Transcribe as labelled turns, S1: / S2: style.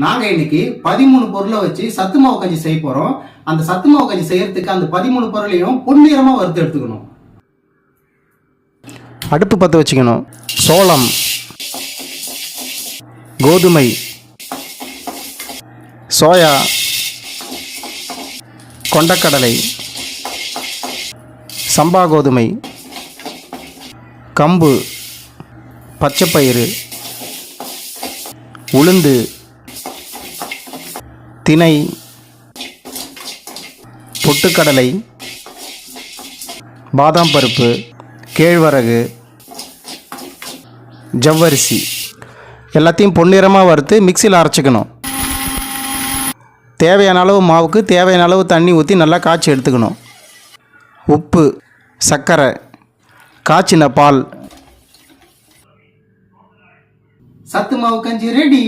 S1: நாங்கள் இன்னைக்கு 13 பொருளை வச்சு சத்து மாவு கஞ்சி செய்ய போகிறோம். அந்த சத்து மாவு கஞ்சி செய்யறதுக்கு அந்த 13 பொருளையும் பொன்னிறமாக வறுத்து எடுத்துக்கணும்.
S2: அடுப்பு பற்ற வச்சுக்கணும். சோளம், கோதுமை, சோயா, கொண்டக்கடலை, சம்பா கோதுமை, கம்பு, பச்சைப்பயிறு, உளுந்து, தினை, பொட்டுக்கடலை, பாதாம் பருப்பு, கேழ்வரகு, ஜவ்வரிசி எல்லாத்தையும் பொன்னிறமாக வறுத்து மிக்சியில் அரைச்சிக்கணும். தேவையான அளவு மாவுக்கு தேவையான அளவு தண்ணி ஊற்றி நல்லா காய்ச்சி எடுத்துக்கணும். உப்பு, சர்க்கரை, காய்ச்சின பால்.
S1: சத்து மாவு கஞ்சி ரெடி.